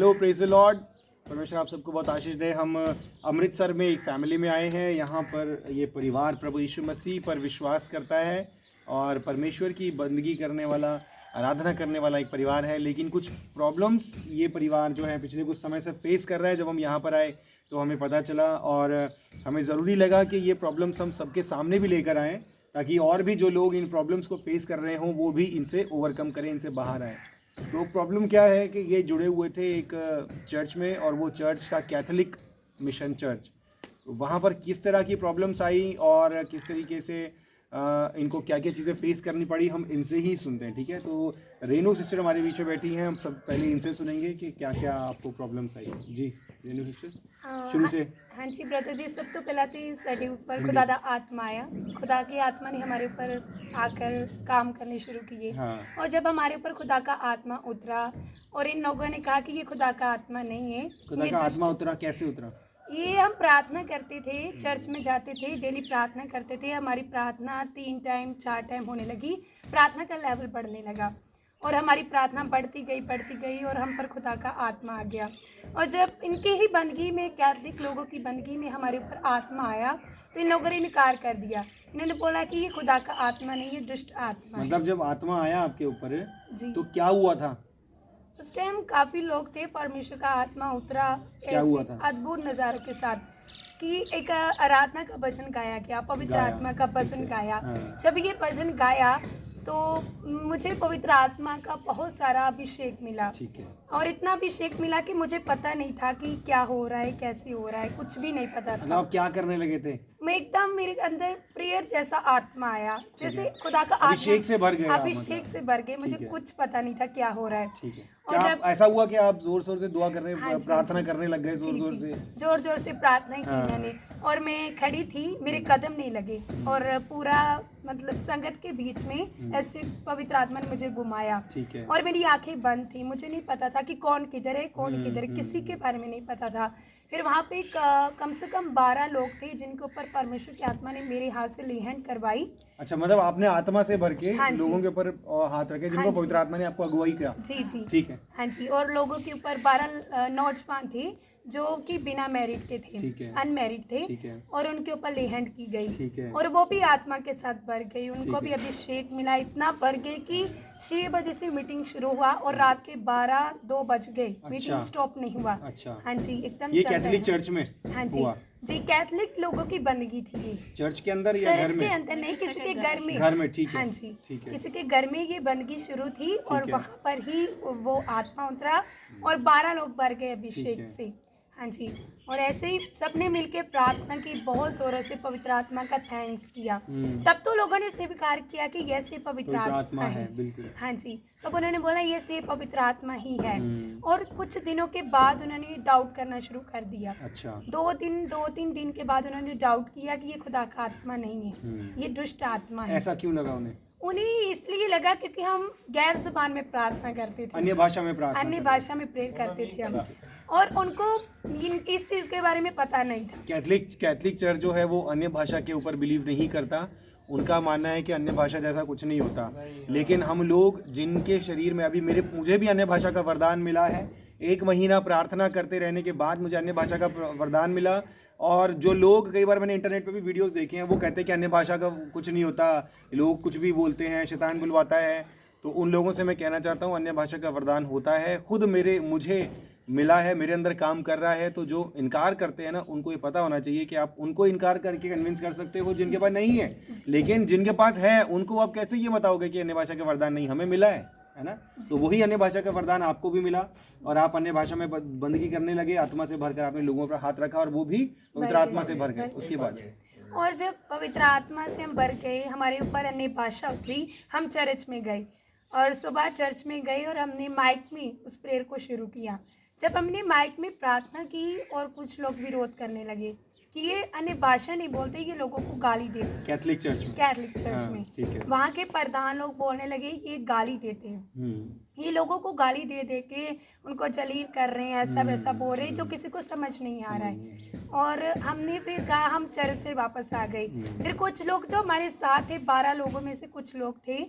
Hello, praise the Lord. परमेश्वर आप सबको बहुत आशीष दे। हम अमृतसर में एक फैमिली में आए हैं। यहाँ पर ये परिवार प्रभु यीशु मसीह पर विश्वास करता है और परमेश्वर की बंदगी करने वाला, आराधना करने वाला एक परिवार है। लेकिन कुछ प्रॉब्लम्स ये परिवार जो है पिछले कुछ समय से फेस कर रहा है। जब हम यहाँ पर आए तो हमें पता चला और हमें ज़रूरी लगा कि ये प्रॉब्लम्स हम सबके सामने भी लेकर आएँ, ताकि और भी जो लोग इन प्रॉब्लम्स को फेस कर रहे हों वो भी इनसे ओवरकम करें, इनसे बाहर आएँ। तो प्रॉब्लम क्या है कि ये जुड़े हुए थे एक चर्च में, और वो चर्च था कैथोलिक मिशन चर्च। तो वहाँ पर किस तरह की प्रॉब्लम्स आई और किस तरीके से इनको क्या क्या चीज़ें फेस करनी पड़ी, हम इनसे ही सुनते हैं। ठीक है, तो रेनू सिस्टर हमारे बीच में बैठी हैं। हम सब पहले इनसे सुनेंगे कि क्या क्या आपको प्रॉब्लम्स आई। जी रेनू सिस्टर, शुरू से। हाँ जी ब्रदर जी, सब तो पहला तो ਸਾਡੇ ऊपर खुदा का आत्मा आया। खुदा की आत्मा ने हमारे ऊपर आकर काम करने शुरू किए। हाँ। और जब हमारे ऊपर खुदा का आत्मा उतरा और इन लोगों ने कहा कि ये खुदा का आत्मा नहीं है, खुदा का आत्मा उतरा, कैसे उतरा? ये हम प्रार्थना करते थे, चर्च में जाते थे, डेली प्रार्थना करते थे। हमारी प्रार्थना 3 टाइम 4 टाइम होने लगी। प्रार्थना का लेवल बढ़ने लगा और हमारी प्रार्थना बढ़ती गई और हम पर खुदा का आत्मा आ गया। और जब इनके ही बंदगी में, कैथलिक लोगों की बंदगी में हमारे ऊपर आत्मा आया तो इन लोगों ने इनकार कर दिया। इन्होंने बोला कि ये खुदा का आत्मा नहीं, ये दुष्ट आत्मा है। मतलब जब आत्मा आया आपके ऊपर जी। तो क्या हुआ था? उस टाइम काफ़ी लोग थे, परमेश्वर का आत्मा उतरा क्या हुआ था? अद्भुत नज़ारों के साथ कि एक आराधना का भजन गाया गया, पवित्र आत्मा का भजन गाया। हाँ। जब ये भजन गाया तो मुझे पवित्र आत्मा का बहुत सारा अभिषेक मिला। ठीक है। और इतना अभिषेक मिला कि मुझे पता नहीं था कि क्या हो रहा है, कैसे हो रहा है, कुछ भी नहीं पता था। आप क्या करने लगे थे? मैं एकदम, मेरे अंदर प्रेयर जैसा आत्मा आया, जैसे खुदा का अभिषेक से भर गए आप, अभिषेक मतलब। से भर गए। मुझे ठीक है। कुछ पता नहीं था क्या हो रहा है। ठीक है। और क्या जब ऐसा हुआ कि आप जोर शोर से दुआ करने, हाँ जी, प्रार्थना जी। करने लग गए जोर जोर से? जोर जोर से प्रार्थना की हाँ। मैंने, और मैं खड़ी थी, मेरे कदम नहीं लगे और पूरा मतलब संगत के बीच में ऐसे पवित्र आत्मा ने मुझे घुमाया। ठीक है। और मेरी आंखें बंद थी, मुझे नहीं पता था कि कौन किधर है, कौन किधर है, किसी के बारे में नहीं पता था। फिर वहाँ पे कम से कम 12 लोग थे जिनके ऊपर परमेश्वर की आत्मा ने मेरे हाथ से ले हैंड करवाई। अच्छा, मतलब आपने आत्मा से भर के हाँ जी। लोगों के ऊपर हाथ रखे जिनको हाँ जी। पवित्र आत्मा ने आपको अगुवाई किया। जी जी। ठीक है। हाँ जी, और लोगों के ऊपर 12 नौजवान थे जो कि बिना मैरिड के थे, ठीक है। अनमैरिड थे। ठीक है। और उनके ऊपर ले हैंड की गई। ठीक है। और वो भी आत्मा के साथ भर गई, उनको ठीक भी है। अभिषेक मिला, इतना भर गए कि 6 बजे से मीटिंग शुरू हुआ और रात के 2 बज गए। मीटिंग स्टॉप नहीं हुआ। अच्छा। हाँ जी, एकदम ये चल रहा कैथोलिक है। चर्च में हाँ जी हुआ? जी, कैथलिक लोगों की बंदगी थी ये। चर्च के अंदर या घर चर्च में? के अंदर नहीं, किसी के घर में। घर में, ठीक है। हाँ जी, ठीक है। किसी के घर में ये बंदगी शुरू थी और है। वहाँ पर ही वो आत्मा उतरा और 12 लोग भर गए ठीक अभिषेक है। से। हाँ जी, और ऐसे ही सबने मिलके प्रार्थना की, बहुत जोरों से पवित्र आत्मा का थैंक्स किया। तब तो लोगों ने स्वीकार किया कि ये से पवित्र आत्मा है। बिल्कुल। हाँ जी, तब उन्होंने बोला ये से पवित्र आत्मा ही है। और कुछ दिनों के बाद उन्होंने डाउट करना शुरू कर दिया। अच्छा। 2-3 दिन के बाद उन्होंने डाउट किया कि ये खुदा का आत्मा नहीं है, ये दुष्ट आत्मा है। ऐसा क्यों लगा उन्हें? उन्हें इसलिए लगा क्योंकि हम गैर जुबान में प्रार्थना करते थे, अन्य भाषा में प्रार्थना अन्य करते भाषा में प्रेयर करते थे हम, और उनको इस चीज़ के बारे में पता नहीं था। कैथलिक चर्च जो है वो अन्य भाषा के ऊपर बिलीव नहीं करता। उनका मानना है कि अन्य भाषा जैसा कुछ नहीं होता। लेकिन हम लोग जिनके शरीर में, अभी मुझे भी अन्य भाषा का वरदान मिला है। 1 महीना प्रार्थना करते रहने के बाद मुझे अन्य भाषा का वरदान मिला। और जो लोग, कई बार मैंने इंटरनेट पे भी वीडियोस देखे हैं, वो कहते हैं कि अन्य भाषा का कुछ नहीं होता, लोग कुछ भी बोलते हैं, शैतान बुलवाता है। तो उन लोगों से मैं कहना चाहता हूँ अन्य भाषा का वरदान होता है, खुद मुझे मिला है, मेरे अंदर काम कर रहा है। तो जो इनकार करते हैं ना, उनको ये पता होना चाहिए कि आप उनको इनकार करके कन्विंस कर सकते हो जिनके पास नहीं है। लेकिन जिनके पास है उनको आप कैसे ये बताओगे कि अन्य भाषा का वरदान नहीं? हमें मिला है ना? तो वही अन्य भाषा का वरदान आपको भी मिला और आप अन्य भाषा में बंदगी करने लगे। आत्मा से भरकर आपने लोगों पर हाथ रखा और वो भी पवित्र आत्मा से भर गए। उसके बाद और जब पवित्र आत्मा से हम भर गए, हमारे ऊपर अन्य भाषा उतरी, हम चर्च में गए और सुबह चर्च में गए और हमने माइक में उस प्रेयर को शुरू किया। जब हमने माइक में प्रार्थना की और कुछ लोग विरोध करने लगे कि ये अन्य भाषा नहीं बोलते, ये लोगों को गाली देते। कैथलिक चर्च में? कैथलिक चर्च में। ठीक है। वहाँ के प्रधान लोग बोलने लगे ये गाली देते हैं, ये लोगों को गाली दे दे के उनको जलील कर रहे हैं, ऐसा वैसा बोल रहे हैं, जो किसी को समझ नहीं आ रहा है। और हमने फिर कहा हम चर्च से वापस आ गए। फिर कुछ लोग जो हमारे साथ थे, 12 लोगों में से कुछ लोग थे,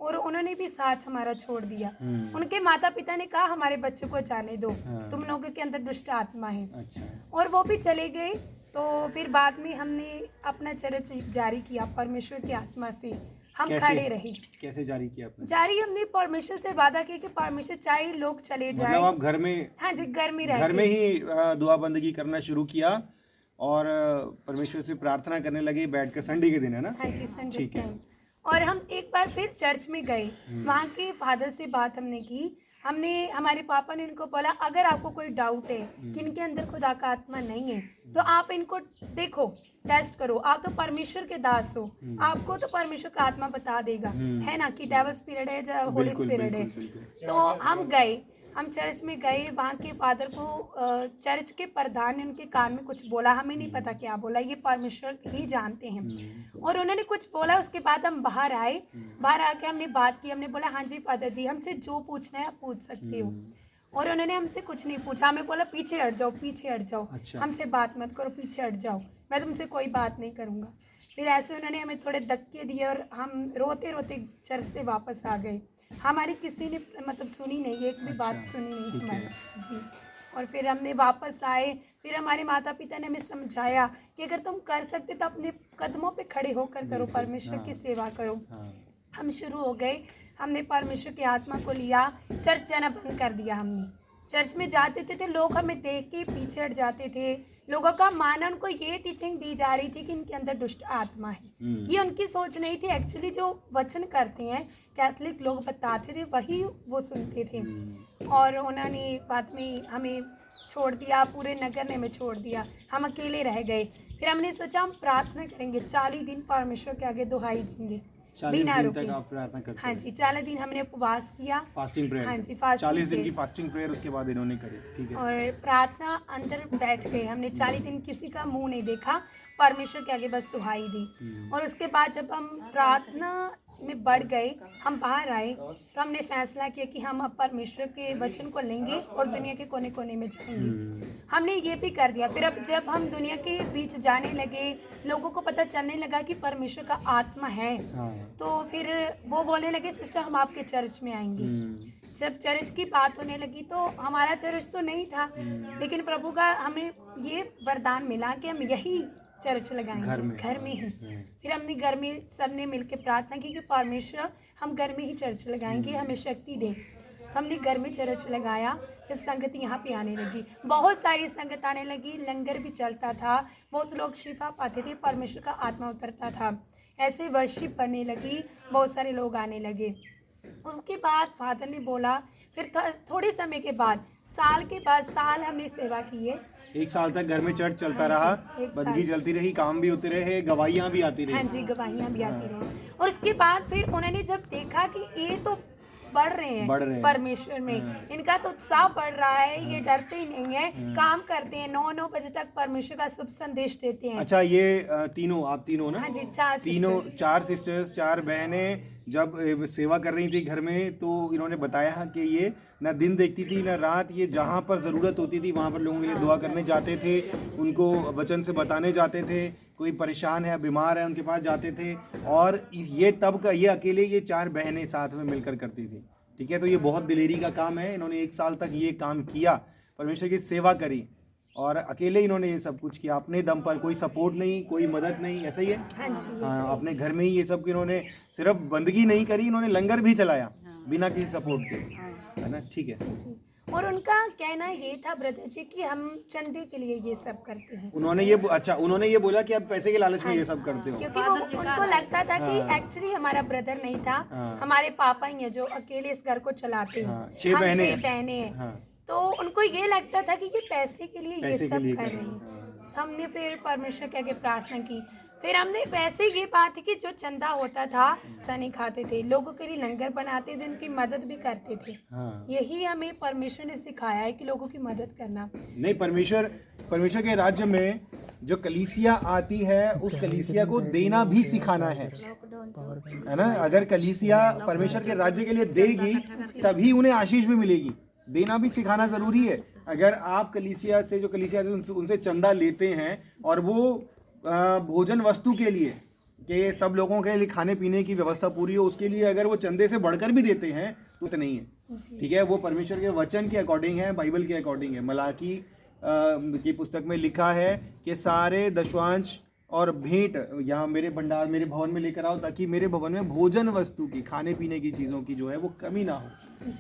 और उन्होंने भी साथ हमारा छोड़ दिया। उनके माता पिता ने कहा हमारे बच्चों को जाने दो, तुम लोगों के अंदर दुष्ट आत्मा है। अच्छा। और वो भी चले गए। तो फिर बाद में हमने अपना चर्च जारी किया परमेश्वर की आत्मा से, हम खड़े रहे। कैसे जारी किया आपने? जारी हमने परमेश्वर से वादा किया कि परमेश्वर चाहे लोग चले जाए, मतलब आप घर में, हाँ जी, घर में रह घर में ही दुआ बंदगी करना शुरू किया और परमेश्वर से प्रार्थना करने लगे बैठ कर, संडे के दिन है ना? हाँ जी, संडे ठीक है। टाइम। और हम एक बार फिर चर्च में गए, वहाँ के फादर से बात हमने की। हमने, हमारे पापा ने उनको बोला अगर आपको कोई डाउट है कि इनके अंदर खुदा का आत्मा नहीं है तो आप इनको देखो, टेस्ट करो, आप तो परमेश्वर के दास हो, आपको तो परमेश्वर का आत्मा बता देगा, है ना, कि डेविल स्पिरिट है या होली स्पिरिट है। तो हम गए, हम चर्च में गए, वहाँ के फादर को चर्च के प्रधान ने उनके कान में कुछ बोला, हमें नहीं पता क्या बोला, ये परमेश्वर ही जानते हैं। और उन्होंने कुछ बोला, उसके बाद हम बाहर आए, बाहर आके हमने बात की, हमने बोला हाँ जी फादर जी, हमसे जो पूछना है आप पूछ सकते हो। और उन्होंने हमसे कुछ नहीं पूछा, हमें बोला पीछे हट जाओ, पीछे हट जाओ। अच्छा। हमसे बात मत करो, पीछे हट जाओ, मैं तुमसे कोई बात नहीं करूँगा। फिर ऐसे उन्होंने हमें थोड़े धक्के दिए और हम रोते रोते चर्च से वापस आ गए। हमारी किसी ने मतलब सुनी नहीं, एक भी बात सुनी नहीं हमारी जी। और फिर हमने वापस आए, फिर हमारे माता पिता ने हमें समझाया कि अगर तुम कर सकते तो अपने कदमों पे खड़े होकर करो, परमेश्वर की सेवा करो। हम शुरू हो गए, हमने परमेश्वर की आत्मा को लिया, चर्च जाना बंद कर दिया हमने। चर्च में जाते थे लोग हमें देख के पीछे हट जाते थे। लोगों का मानना, उनको ये टीचिंग दी जा रही थी कि इनके अंदर दुष्ट आत्मा है। ये उनकी सोच नहीं थी। एक्चुअली जो वचन करते हैं कैथलिक लोग बताते थे वही वो सुनते थे। और उन्होंने बाद में हमें छोड़ दिया, पूरे नगर ने हमें छोड़ दिया, हम अकेले रह गए। फिर हमने सोचा हम प्रार्थना करेंगे, 40 दिन परमेश्वर के आगे दुहाई देंगे बिना रुके। आप प्रार्थना करते? हाँ जी, 40 दिन हमने उपवास किया, फास्टिंग प्रेयर। हाँ जी, फास्टिंग 40 दिन की फास्टिंग प्रेयर उसके बाद इन्होंने करी। ठीक है। और प्रार्थना अंदर बैठ गए, हमने 40 दिन किसी का मुंह नहीं देखा, परमेश्वर के आगे बस दुहाई दी। और उसके बाद जब हम प्रार्थना में बढ़ गए, हम बाहर आए, तो हमने फैसला किया कि हम अब परमेश्वर के वचन को लेंगे और दुनिया के कोने कोने में जाएंगे। हमने ये भी कर दिया। फिर अब जब हम दुनिया के बीच जाने लगे, लोगों को पता चलने लगा कि परमेश्वर का आत्मा है, तो फिर वो बोलने लगे सिस्टर हम आपके चर्च में आएंगे। जब चर्च की बात होने लगी तो हमारा चर्च तो नहीं था, लेकिन प्रभु का हमें ये वरदान मिला कि हम यही चर्च लगाएंगे, घर में ही। फिर हमने घर में सबने मिलकर प्रार्थना की कि परमेश्वर हम घर में ही चर्च लगाएंगे, हमें शक्ति दे। हमने घर में चर्च लगाया, फिर संगत यहाँ पे आने लगी, बहुत सारी संगत आने लगी, लंगर भी चलता था, बहुत लोग शिफा पाते थे, परमेश्वर का आत्मा उतरता था, ऐसे वर्शिप बनने लगी, बहुत सारे लोग आने लगे। उसके बाद फादर ने बोला, फिर थोड़े समय के बाद, साल के बाद साल हमने सेवा की है। 1 साल तक घर में चर्च चलता रहा, बंदगी चलती रही, काम भी होते रहे, गवाहियाँ भी आती रही। हाँ जी, गवाहियाँ भी आती रही। और उसके बाद फिर उन्होंने जब देखा कि ये तो बढ़ रहे हैं परमेश्वर में, इनका तो उत्साह बढ़ रहा है, ये डरते ही नहीं है, काम करते हैं, 9 बजे तक परमेश्वर का शुभ संदेश देते हैं। अच्छा, ये तीनों, आप तीनों ना? हाँ जी, 4 सिस्टर्स, 4 बहनें जब सेवा कर रही थी घर में, तो इन्होंने बताया कि ये न दिन देखती थी न रात, ये जहाँ पर ज़रूरत होती थी वहाँ पर लोगों के लिए दुआ करने जाते थे, उनको वचन से बताने जाते थे, कोई परेशान है बीमार है उनके पास जाते थे। और ये तब का, ये अकेले ये 4 बहनें साथ में मिलकर करती थी। ठीक है, तो ये बहुत दिलेरी का काम है। इन्होंने 1 साल तक ये काम किया, परमेश्वर की सेवा करी, और अकेले इन्होंने ये सब कुछ किया, अपने दम पर, कोई सपोर्ट नहीं, कोई मदद नहीं, ऐसा ही है। हाँ जी, हाँ, अपने घर में ही ये सब इन्होंने सिर्फ बंदगी नहीं करी, इन्होंने लंगर भी चलाया बिना किसी सपोर्ट के, है ना? ठीक है। और उनका कहना ये था ब्रदर जी कि हम चंदे के लिए ये सब करते हैं। उन्होंने ये बोला कि आप पैसे के लालच में ये सब करते हो, क्योंकि वो उनको लगता था कि एक्चुअली हमारा ब्रदर नहीं था, हमारे पापा ही है जो अकेले इस घर को चलाते हैं। 6 बहनें हैं। तो उनको ये लगता था कि ये पैसे के लिए ये सब कर रहे हैं। हमने फिर परमेश्वर के आगे प्रार्थना की। फिर हमने वैसे ये बात है कि जो चंदा होता था ऐसा नहीं खाते थे, लोगों के लिए लंगर बनाते थे, उनकी मदद भी करते थे। यही हमें परमेश्वर ने सिखाया है कि लोगों की मदद करना। नहीं, परमेश्वर के राज्य में जो कलीसिया आती है, उस कलीसिया को देना भी सिखाना है ना? अगर कलीसिया परमेश्वर के राज्य के लिए देगी तभी उन्हें आशीष भी मिलेगी। देना भी सिखाना जरूरी है। अगर आप कलीसिया से उनसे चंदा लेते हैं और वो भोजन वस्तु के लिए कि सब लोगों के लिए खाने पीने की व्यवस्था पूरी हो, उसके लिए अगर वो चंदे से बढ़कर भी देते हैं तो नहीं है, ठीक है। वो परमेश्वर के वचन के अकॉर्डिंग है, बाइबल के अकॉर्डिंग है। मलाकी की पुस्तक में लिखा है कि सारे दशवांश और भेंट यहाँ मेरे भंडार, मेरे भवन में लेकर आओ, ताकि मेरे भवन में भोजन वस्तु की, खाने पीने की चीज़ों की जो है वो कमी ना हो,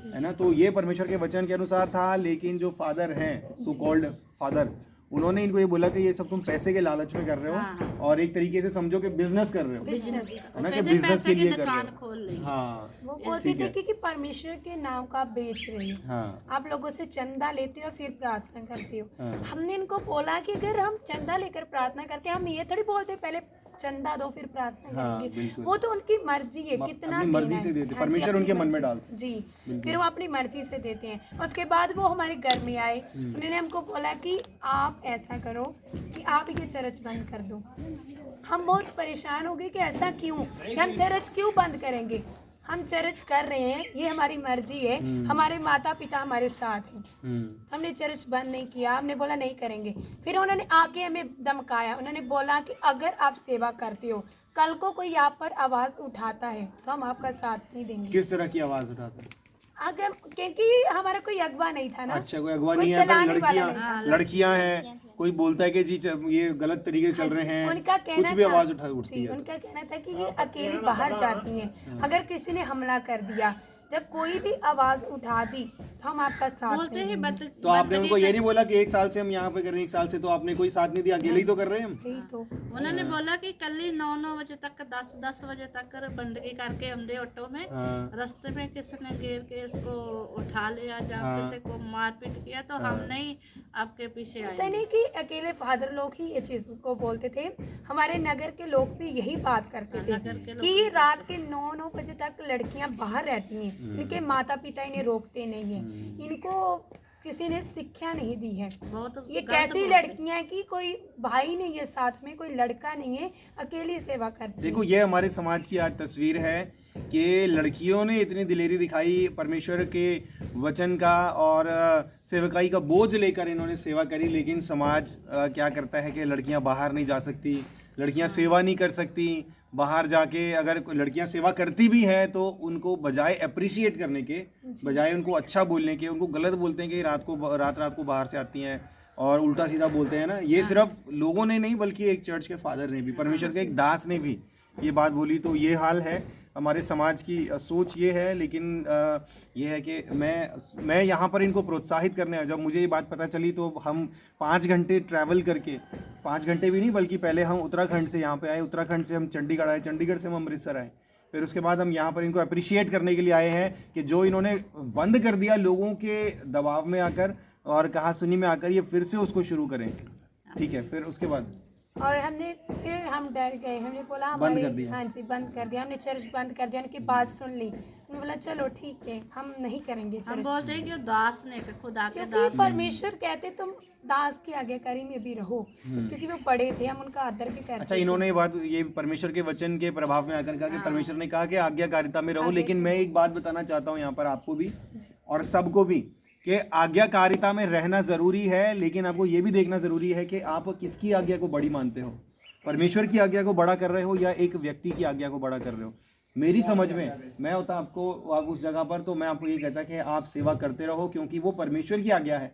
है ना। तो ये परमेश्वर के वचन के अनुसार था। लेकिन जो फादर हैं, सो कॉल्ड फादर, उन्होंने इनको ये बोला कि ये सब तुम पैसे के लालच में कर रहे हो, और एक तरीके से समझो कि बिजनेस कर रहे हो, है ना, कि बिजनेस के लिए कर रहे हो। हाँ, वो बोलते थे कि परमेश्वर के नाम का आप बेच रहे हो, हाँ, आप लोगों से चंदा लेते हो फिर प्रार्थना करते हो। हाँ। हमने इनको बोला कि अगर हम चंदा लेकर प्रार्थना करते हैं, हम ये थोड़ी बोलते पहले चंदा दो फिर प्रार्थना हाँ, करेंगे। बिल्कुल। वो तो उनकी मर्जी है कितना अपनी मर्जी देना से है। देते, हाँ जी, परमेश्वर अपनी उनके मन में मर्जी। डालते। जी, फिर वो अपनी मर्जी से देते हैं। उसके बाद वो हमारे घर में आए, उन्होंने हमको बोला कि आप ऐसा करो कि आप ये चर्च बंद कर दो। हम बहुत परेशान हो गए कि ऐसा क्यों, कि हम चर्च क्यों बंद करेंगे, हम चर्च कर रहे हैं, ये हमारी मर्जी है, हमारे माता पिता हमारे साथ हैं, हमने चर्च बंद नहीं किया, हमने बोला नहीं करेंगे। फिर उन्होंने आके हमें धमकाया, उन्होंने बोला कि अगर आप सेवा करते हो, कल को कोई आप पर आवाज उठाता है तो हम आपका साथ नहीं देंगे। किस तरह की आवाज उठाते हैं? अगर क्योंकि हमारा कोई अगवा नहीं था ना, अच्छा, कोई अगवा कोई नहीं है, पर चलाने वाला नहीं था। लड़कियां हैं, कोई बोलता है कि जी ये गलत तरीके से चल रहे हैं, उनका कहना कुछ भी था, आवाज उठती जी, है। उनका कहना था कि ये अकेली बाहर जाती हैं, अगर किसी ने हमला कर दिया, जब कोई भी आवाज उठा दी तो हम आपका साथ बोलते नहीं हैं देंगे। तो आपने उनको ये नहीं बोला कि एक साल से हम यहाँ पे कर रहे हैं, एक साल से तो आपने कोई साथ नहीं दिया, अकेले ही तो कर रहे हैं हम। यही तो उन्होंने बोला कि कल ही 9 बजे तक 10 बजे तक बंदगी करके हमने ऑटो में हाँ, रास्ते में किसी ने गिर के इसको उठा लिया, जब हाँ। किसी को मारपीट किया तो हम नहीं आपके पीछे ऐसा आए। नहीं कि अकेले फादर लोग ही ये चीज को बोलते थे, हमारे नगर के लोग भी यही बात करते थे नगर के लोग कि रात के 9 बजे तक लड़कियां बाहर रहती हैं, इनके माता पिता इन्हें रोकते नहीं हैं, इनको किसी ने शिक्षा नहीं दी है। बहुत ये गलत कैसी बोलते हैं। लड़कियां हैं कि कोई भाई नहीं है साथ में, कोई लड़का नहीं है, अकेली सेवा करती देखो ये हमारे समाज की आज तस्वीर है कि लड़कियों ने इतनी दिलेरी दिखाई परमेश्वर के वचन का, और सेवकाई का बोझ लेकर इन्होंने सेवा करी। लेकिन समाज क्या करता है कि लड़कियां बाहर नहीं जा सकती, लड़कियां सेवा नहीं कर सकती, बाहर जाके अगर कोई लड़कियां सेवा करती भी हैं तो उनको बजाय अप्रिशिएट करने के, बजाय उनको अच्छा बोलने के, उनको गलत बोलते हैं कि रात को बाहर से आती हैं, और उल्टा सीधा बोलते हैं ना। ये सिर्फ लोगों ने नहीं, बल्कि एक चर्च के फादर ने भी, परमेश्वर के एक दास ने भी ये बात बोली। तो ये हाल है हमारे समाज की, सोच ये है। लेकिन ये है कि मैं यहाँ पर इनको प्रोत्साहित करने आया। जब मुझे ये बात पता चली तो हम 5 घंटे ट्रैवल करके, 5 घंटे भी नहीं बल्कि पहले हम उत्तराखंड से यहाँ पे आए, उत्तराखंड से हम चंडीगढ़ आए, चंडीगढ़ से हम अमृतसर आए, फिर उसके बाद हम यहाँ पर इनको अप्रिशिएट करने के लिए आए हैं कि जो इन्होंने बंद कर दिया लोगों के दबाव में आकर और कहा सुनी में आकर, ये फिर से उसको शुरू करें, ठीक है। फिर उसके बाद और हमने फिर हम डर गए, हमने बोला बंद हमारे, कर दिया। हाँ जी बंद कर दिया, हमने चर्च बंद कर दिया, उनकी बात सुन ली, उन्होंने बोला चलो ठीक है हम नहीं करेंगे हम चर्च, बोलते हैं कि वो दास ने, खुदा के क्योंकि दास। परमेश्वर कहते तुम दास की आज्ञाकारी में भी रहो, क्योंकि वो बड़े थे, हम उनका आदर भी करते अच्छा, थे। इन्होंने ये बात, ये परमेश्वर के वचन के प्रभाव में आकर कहा कि परमेश्वर ने कहा कि आज्ञाकारिता में रहो। लेकिन मैं एक बात बताना चाहता हूँ यहाँ पर आपको भी और सबको भी कि आज्ञाकारिता में रहना जरूरी है, लेकिन आपको ये भी देखना जरूरी है कि आप किसकी आज्ञा को बड़ी मानते हो, परमेश्वर की आज्ञा को बड़ा कर रहे हो या एक व्यक्ति की आज्ञा को बड़ा कर रहे हो। मेरी समझ में, मैं होता आपको उस जगह पर, तो मैं आपको ये कहता कि आप सेवा करते रहो, क्योंकि वो परमेश्वर की आज्ञा है।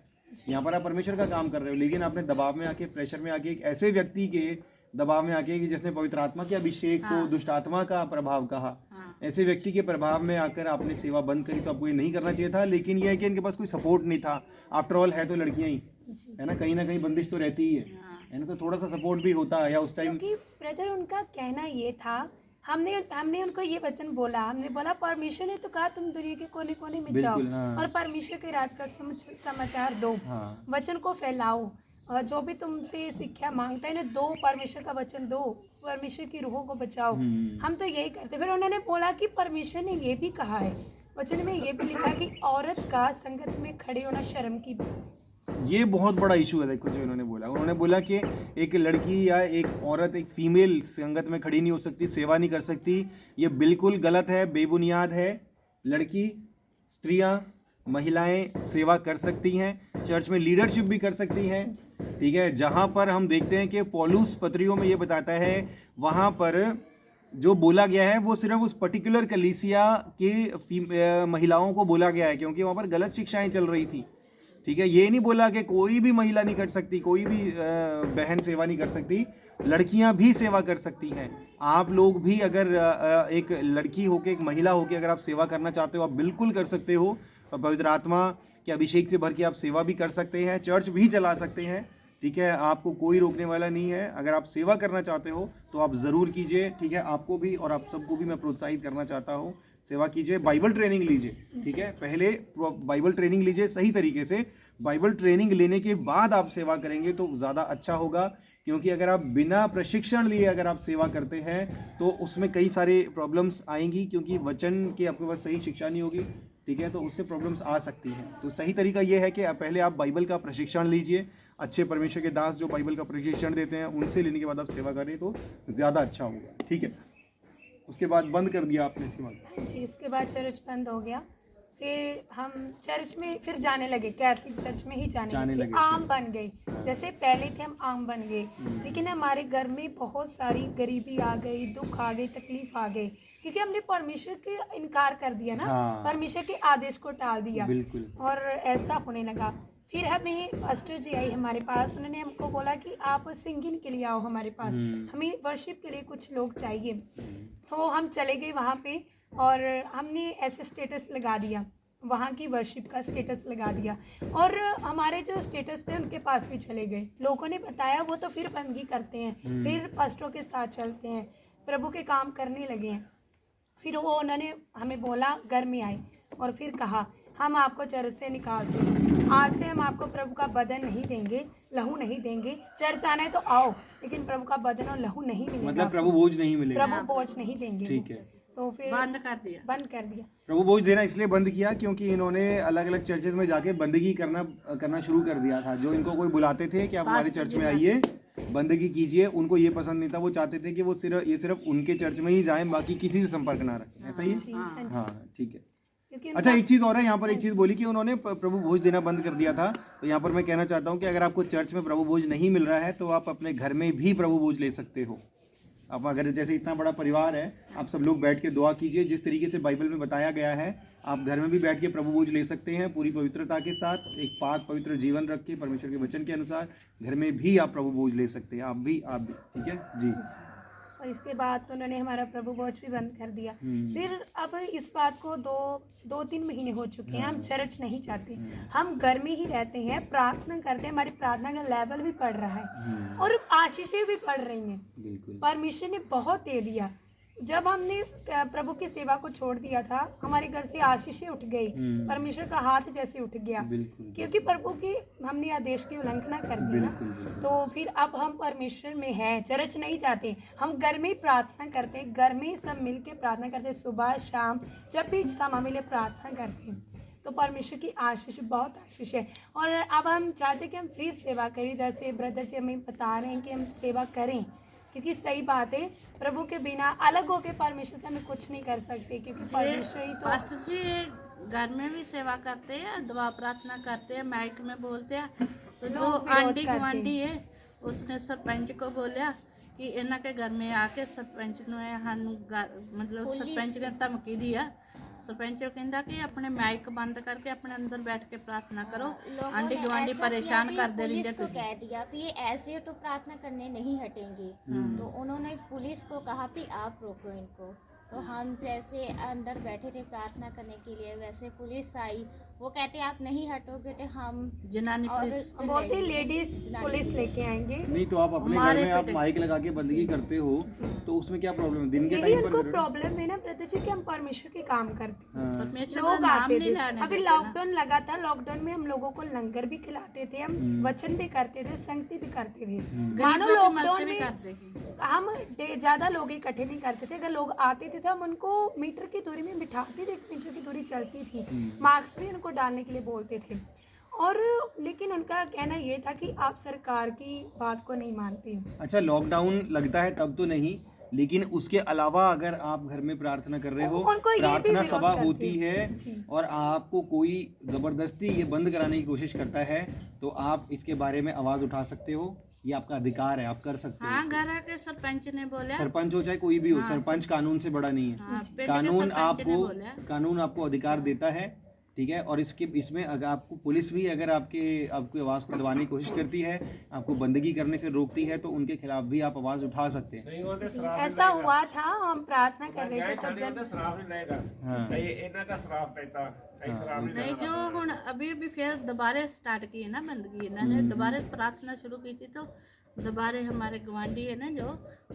यहाँ पर आप परमेश्वर का काम कर रहे हो, लेकिन आपने दबाव में आके, प्रेशर में आके, एक ऐसे व्यक्ति के दबाव में आके कि जिसने पवित्र आत्मा के अभिषेक को दुष्ट आत्मा का प्रभाव कहा, ऐसे व्यक्ति के प्रभाव में आकर आपने सेवा बंद करी, तो आपको ये नहीं करना चाहिए था। लेकिन यह है कि इनके पास कोई सपोर्ट नहीं था। आफ्टर ऑल है तो लड़कियां ही, है ना कहीं बंदिश तो रहती ही है ना, तो थोड़ा सा सपोर्ट भी होता है या उस टाइम। क्योंकि ब्रदर उनका कहना ये था, हमने उनको ये वचन बोला, हमने बोला परमेश्वर ने तो कहा तुम दुनिया के कोने कोने में जाओ, हाँ। और परमेश्वर के राज का समाचार दो, हाँ। वचन को फैलाओ, और जो भी तुमसे शिक्षा मांगता है ना दो, परमेश्वर का वचन दो, परमेश्वर की रूहों को बचाओ। हम तो यही करते। फिर उन्होंने बोला कि परमेश्वर ने ये भी कहा है, वचन में ये भी लिखा कि औरत का संगत में खड़े होना शर्म की बात है। ये बहुत बड़ा इशू है। देखो जो उन्होंने बोला कि एक लड़की या एक औरत, एक फीमेल संगत में खड़ी नहीं हो सकती, सेवा नहीं कर सकती। ये बिल्कुल गलत है, बेबुनियाद है। लड़की, स्त्रियां, महिलाएं सेवा कर सकती हैं, चर्च में लीडरशिप भी कर सकती हैं, ठीक है। जहां पर हम देखते हैं कि पौलुस पत्रियों में ये बताता है, वहां पर जो बोला गया है वो सिर्फ उस पर्टिकुलर कलीसिया के महिलाओं को बोला गया है, क्योंकि वहाँ पर गलत शिक्षाएं चल रही थी। ठीक है, ये नहीं बोला कि कोई भी महिला नहीं कर सकती, कोई भी बहन सेवा नहीं कर सकती, लड़कियां भी सेवा कर सकती हैं। आप लोग भी अगर एक लड़की होके, एक महिला होके अगर आप सेवा करना चाहते हो, आप बिल्कुल कर सकते हो। और पवित्र आत्मा के अभिषेक से भर के आप सेवा भी कर सकते हैं, चर्च भी चला सकते हैं। ठीक है, आपको कोई रोकने वाला नहीं है। अगर आप सेवा करना चाहते हो तो आप ज़रूर कीजिए। ठीक है, आपको भी और आप सबको भी मैं प्रोत्साहित करना चाहता हूँ, सेवा कीजिए, बाइबल ट्रेनिंग लीजिए। ठीक है, पहले बाइबल ट्रेनिंग लीजिए सही तरीके से। बाइबल ट्रेनिंग लेने के बाद आप सेवा करेंगे तो ज़्यादा अच्छा होगा, क्योंकि अगर आप बिना प्रशिक्षण लिए अगर आप सेवा करते हैं तो उसमें कई सारे प्रॉब्लम्स आएंगी, क्योंकि वचन की आपके पास सही शिक्षा नहीं होगी। ठीक है, तो उससे प्रॉब्लम्स आ सकती हैं। तो सही तरीका ये है कि पहले आप बाइबल का प्रशिक्षण लीजिए, अच्छे परमेश्वर के दास जो बाइबल का प्रशिक्षण देते हैं उनसे लेने के बाद आप सेवा करें तो ज़्यादा अच्छा होगा। ठीक है, उसके बाद बंद कर दिया आपने इसके बाद? जी, इसके बाद चर्च बंद हो गया। फिर हम चर्च में फिर जाने लगे, कैथलिक चर्च में ही जाने लगे। आम बन गई, जैसे पहले थे हम आम बन गए। लेकिन हमारे घर में बहुत सारी गरीबी आ गई, दुख आ गई, तकलीफ आ गई, क्योंकि हमने परमेश्वर के इनकार कर दिया ना। हाँ। परमेश्वर के आदेश को टाल दिया। बिल्कुल। और ऐसा होने लगा। फिर हमें पास्टर जी आई हमारे पास, उन्होंने हमको बोला कि आप सिंगिंग के लिए आओ हमारे पास, हमें वर्शिप के लिए कुछ लोग चाहिए। तो हम चले गए वहाँ पे और हमने ऐसे स्टेटस लगा दिया, वहाँ की वर्शिप का स्टेटस लगा दिया। और हमारे जो स्टेटस थे उनके पास भी चले गए, लोगों ने बताया, वो तो फिर बंदगी करते हैं, फिर पास्टरों के साथ चलते हैं, प्रभु के काम करने लगे हैं। फिर वो उन्होंने हमें बोला, घर में आए और फिर कहा हम आपको चर्च से निकालते हैं, आज से हम आपको प्रभु का बदन नहीं देंगे, लहू नहीं देंगे। चर्च आना है तो आओ, लेकिन प्रभु का बदन और लहू नहीं मिलेगा, मतलब प्रभु बोझ नहीं मिलेगा। प्रभु बोझ नहीं देंगे। ठीक है, तो फिर बंद कर दिया। प्रभु बोझ देना इसलिए बंद किया क्योंकि इन्होंने अलग अलग चर्चेज में जाके बंदगी करना शुरू कर दिया था। जो इनको कोई बुलाते थे कि आप हमारे चर्च में आइए, बंदगी कीजिए, उनको ये पसंद नहीं था। वो चाहते थे कि वो सिर्फ उनके चर्च में ही जाएं, बाकी किसी से संपर्क ना रखें। ऐसा ही है? हाँ, ठीक है। अच्छा, एक चीज़ और है यहाँ पर, एक चीज़ बोली कि उन्होंने प्रभु भोज देना बंद कर दिया था। तो यहाँ पर मैं कहना चाहता हूँ कि अगर आपको चर्च में प्रभु भोज नहीं मिल रहा है तो आप अपने घर में भी प्रभु भोज ले सकते हो। आप अगर जैसे इतना बड़ा परिवार है, आप सब लोग बैठ के दुआ कीजिए, जिस तरीके से बाइबल में बताया गया है, आप घर में भी बैठ के प्रभु भोज ले सकते हैं पूरी पवित्रता के साथ, एक पाक पवित्र जीवन रख के परमेश्वर के वचन के अनुसार घर में भी आप प्रभु भोज ले सकते हैं। आप भी ठीक है जी। और इसके बाद तो उन्होंने हमारा प्रभु भोज भी बंद कर दिया। फिर अब इस बात को दो तीन महीने हो चुके हैं, हम चर्च नहीं जाते, हम घर में ही रहते हैं, प्रार्थना करते हैं, हमारी प्रार्थना का लेवल भी बढ़ रहा है और आशीषें भी बढ़ रही हैं। परमेश्वर ने बहुत दे दिया। जब हमने प्रभु की सेवा को छोड़ दिया था, हमारे घर से आशीषें उठ गई, परमेश्वर का हाथ जैसे उठ गया, क्योंकि प्रभु की हमने आदेश की उल्लंघना कर दी ना। तो फिर अब हम परमेश्वर में हैं, चर्च नहीं जाते, हम घर में ही प्रार्थना करते, घर में ही सब मिल के प्रार्थना करते, सुबह शाम जब भी समय मिले प्रार्थना करते हैं। तो परमेश्वर की आशीष, बहुत आशीष है। और अब हम चाहते हैं कि हम फिर सेवा करें, जैसे ब्रदर जी हमें बता रहे हैं कि हम सेवा करें, क्योंकि सही बात है, प्रभु के बिना अलग होके परमेश्वर से हमें कुछ नहीं कर सकते, क्योंकि परमेश्वर ही तो। पास्टर जी घर में भी सेवा करते हैं, दुआ प्रार्थना करते हैं, माइक में बोलते हैं। तो जो आंटी गुआंढी है उसने सरपंच को बोलिया कि इन्हों के घर में आके सरपंच ने मतलब सरपंच ने धमकी दी है। सरपंच कहता कि अपने माइक बंद करके अपने अंदर बैठ के प्रार्थना करो, आंटी गुआंढी परेशान कर दे रही है। पुलिस को कह दिया कि ये ऐसे तो प्रार्थना करने नहीं हटेंगे। तो उन्होंने पुलिस को कहा कि आप रोको इनको। तो हम जैसे अंदर बैठे थे प्रार्थना करने के लिए, वैसे पुलिस आई, वो कहते आप नहीं हटोगे तो हम जनानी पुलिस बोलते लेडीज पुलिस लेके आएंगे। नहीं तो आप अपने घर में आप माइक लगा के बंदगी करते हो तो उसमें क्या प्रॉब्लम है? दिन के टाइम पर उनको प्रॉब्लम है ना ब्रदर जी कि हम परमेश्वर के काम करते हैं। परमेश्वर लोग का नाम आते नहीं थे, लाने अभी देते लॉकडाउन लगा था, लॉकडाउन में हम लोगों को लंगर भी खिलाते थे, हम वचन भी करते थे, संगति भी करते थे। मानो लॉकडाउन में हम ज्यादा लोग इकट्ठे नहीं करते थे, अगर लोग आते थे तो हम उनको मीटर की दूरी में बिठाते थे, 1 मीटर की दूरी चलती थी, मास्क भी उनको डालने के लिए बोलते थे। और लेकिन उनका कहना ये था कि आप सरकार की बात को नहीं मानते। अच्छा, लॉकडाउन लगता है तब तो नहीं, लेकिन उसके अलावा अगर आप घर में प्रार्थना कर रहे हो, प्रार्थना सभा होती है और आपको कोई जबरदस्ती ये बंद कराने की कोशिश करता है, तो आप इसके बारे में आवाज़ उठा सकते हो। ये आपका अधिकार है, आप कर सकते हाँ, हो। घर आके सरपंच ने बोला, सरपंच हो चाहे कोई भी हो, हाँ, सरपंच कानून से बड़ा नहीं है। हाँ, पिंड के कानून सरपंच ने बोला। कानून आपको अधिकार देता है, ठीक है। और इसमें अगर आपको पुलिस भी अगर आपकी आवाज़ को दबाने की कोशिश करती है, आपको बंदगी करने से रोकती है, तो उनके खिलाफ भी आप आवाज़ उठा सकते हैं। ऐसा हुआ था, हम प्रार्थना कर रहे थे सब जन। नहीं, जो हुण अभी फिर दोबारा स्टार्ट की है ना बंदगी, इन्होंने दोबारा प्रार्थना शुरू की थी, तो दोबारा हमारे गवांढी है ना जो,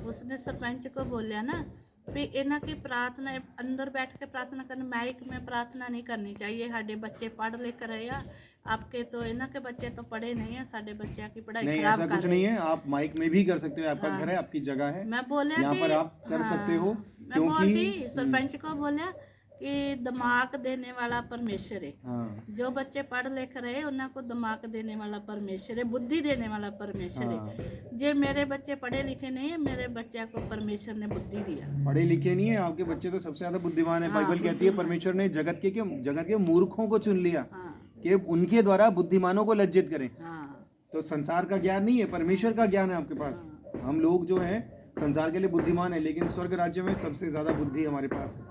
उसने सरपंच को बोलिया ना भी इन्हों की प्रार्थना अंदर बैठ के प्रार्थना करनी, माइक में प्रार्थना नहीं करनी चाहिए। साडे बच्चे पढ़ लिख रहे हैं, आपके तो इन्हों के बच्चे तो पढ़े नहीं है, साडे बच्चे की पढ़ाई नहीं, खराब ऐसा कर कुछ रहे नहीं हैं। है, आप माइक में भी कर सकते हो, आपका हाँ। घर है, आपकी जगह है, मैं बोलिया यहाँ कि पर आप कर सकते हो, मैं बोलती सरपंच को बोलिया कि दिमाग देने वाला परमेश्वर है। हाँ, जो बच्चे पढ़ लिख रहे हैं उन्होंने को दिमाग देने वाला परमेश्वर है, बुद्धि देने वाला परमेश्वर है। जे मेरे बच्चे पढ़े लिखे नहीं है, मेरे बच्चे को परमेश्वर ने बुद्धि दिया। पढ़े लिखे नहीं है आपके बच्चे, तो सबसे ज्यादा बुद्धिमान है। बाइबल कहती है परमेश्वर ने जगत के मूर्खों को चुन लिया हाँ, कि उनके द्वारा बुद्धिमानों को लज्जित करें। हाँ, तो संसार का ज्ञान नहीं है, परमेश्वर का ज्ञान है आपके पास। हम लोग जो हैं संसार के लिए बुद्धिमान है, लेकिन स्वर्ग राज्य में सबसे ज्यादा बुद्धि हमारे पास है।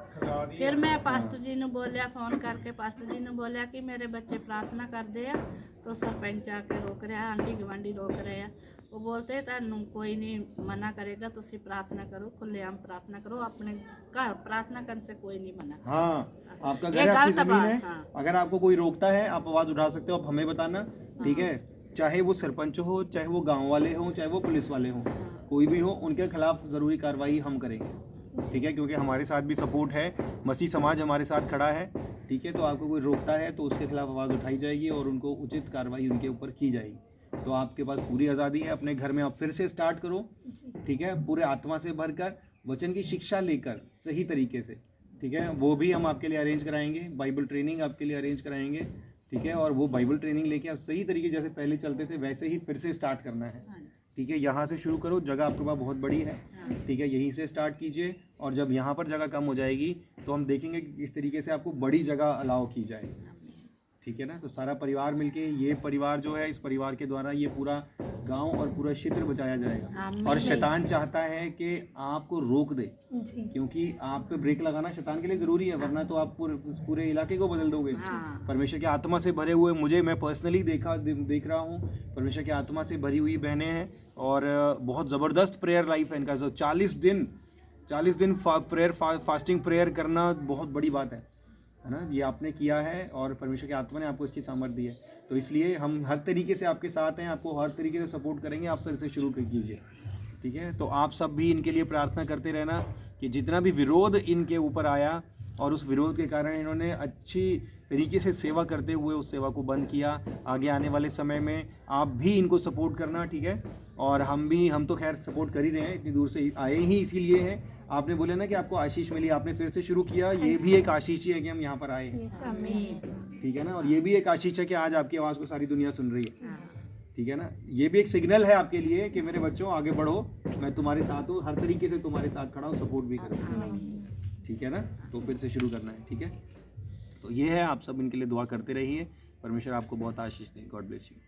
फिर मैं पास्टर जी ने बोलिया, फोन करके पास्टर जी ने बोलिया कि मेरे बच्चे प्रार्थना करते हैं, तो सरपंच आके रोक रहा, आंटी गवांडी रोक रहे हैं। वो बोलते हैं तुहानू कोई नहीं मना करेगा, तुसी प्रार्थना करो, खुलेआम प्रार्थना करो, अपने घर प्रार्थना करने से कोई नहीं मना। हाँ, आपका घर ये है, आपकी गलत जमीन बात, है। हाँ। अगर आपको कोई रोकता है, आप आवाज उठा सकते हो, आप हमें बताना, ठीक है। चाहे वो सरपंच हो, चाहे वो गांव वाले हो, चाहे वो पुलिस वाले हो, कोई भी हो, उनके खिलाफ जरूरी कार्रवाई हम करेंगे, ठीक है। क्योंकि हमारे साथ भी सपोर्ट है, मसीह समाज हमारे साथ खड़ा है, ठीक है। तो आपको कोई रोकता है तो उसके खिलाफ आवाज़ उठाई जाएगी और उनको उचित कार्रवाई उनके ऊपर की जाएगी। तो आपके पास पूरी आज़ादी है, अपने घर में आप फिर से स्टार्ट करो, ठीक है, पूरे आत्मा से भरकर, वचन की शिक्षा लेकर सही तरीके से, ठीक है। वो भी हम आपके लिए अरेंज कराएंगे, बाइबल ट्रेनिंग आपके लिए अरेंज कराएंगे, ठीक है। और वो बाइबल ट्रेनिंग लेके आप सही तरीके जैसे पहले चलते थे वैसे ही फिर से स्टार्ट करना है, ठीक है। यहाँ से शुरू करो, जगह आपके पास बहुत बड़ी है, ठीक है, यहीं से स्टार्ट कीजिए। और जब यहाँ पर जगह कम हो जाएगी तो हम देखेंगे कि किस तरीके से आपको बड़ी जगह अलाउ की जाए, ठीक है ना। तो सारा परिवार मिलके, ये परिवार जो है, इस परिवार के द्वारा ये पूरा गांव और पूरा क्षेत्र बचाया जाएगा। और शैतान चाहता है कि आपको रोक दे, जी, क्योंकि आप पे ब्रेक लगाना शैतान के लिए जरूरी है, वरना तो आप पूरे इलाके को बदल दोगे। परमेश्वर की आत्मा से भरे हुए, मैं पर्सनली देख रहा हूँ, परमेश्वर की आत्मा से भरी हुई बहनें हैं और बहुत ज़बरदस्त प्रेयर लाइफ है इनका। जो 40 दिन प्रेयर फास्टिंग प्रेयर करना बहुत बड़ी बात है ना। ये आपने किया है और परमेश्वर की आत्मा ने आपको इसकी सामर्थ दी है। तो इसलिए हम हर तरीके से आपके साथ हैं, आपको हर तरीके से सपोर्ट करेंगे। आप फिर से शुरू कीजिए, ठीक है। तो आप सब भी इनके लिए प्रार्थना करते रहना कि जितना भी विरोध इनके ऊपर आया और उस विरोध के कारण इन्होंने अच्छी तरीके से सेवा करते हुए उस सेवा को बंद किया, आगे आने वाले समय में आप भी इनको सपोर्ट करना, ठीक है। और हम तो खैर सपोर्ट कर ही रहे हैं, इतनी दूर से आए ही इसीलिए हैं। आपने बोला ना कि आपको आशीष मिली, आपने फिर से शुरू किया, ये भी एक आशीष ही है कि हम यहाँ पर आए हैं, ठीक है ना। और ये भी एक आशीष है कि आज आपकी आवाज़ को सारी दुनिया सुन रही है, ठीक है ना। ये भी एक सिग्नल है आपके लिए कि मेरे बच्चों आगे बढ़ो, मैं तुम्हारे साथ हूँ, हर तरीके से तुम्हारे साथ खड़ा हूँ, सपोर्ट भी करूँ, ठीक है ना। तो फिर से शुरू करना है, ठीक है। तो ये है, आप सब इनके लिए दुआ करते रहिए, परमेश्वर आपको बहुत आशीष दे। God bless you.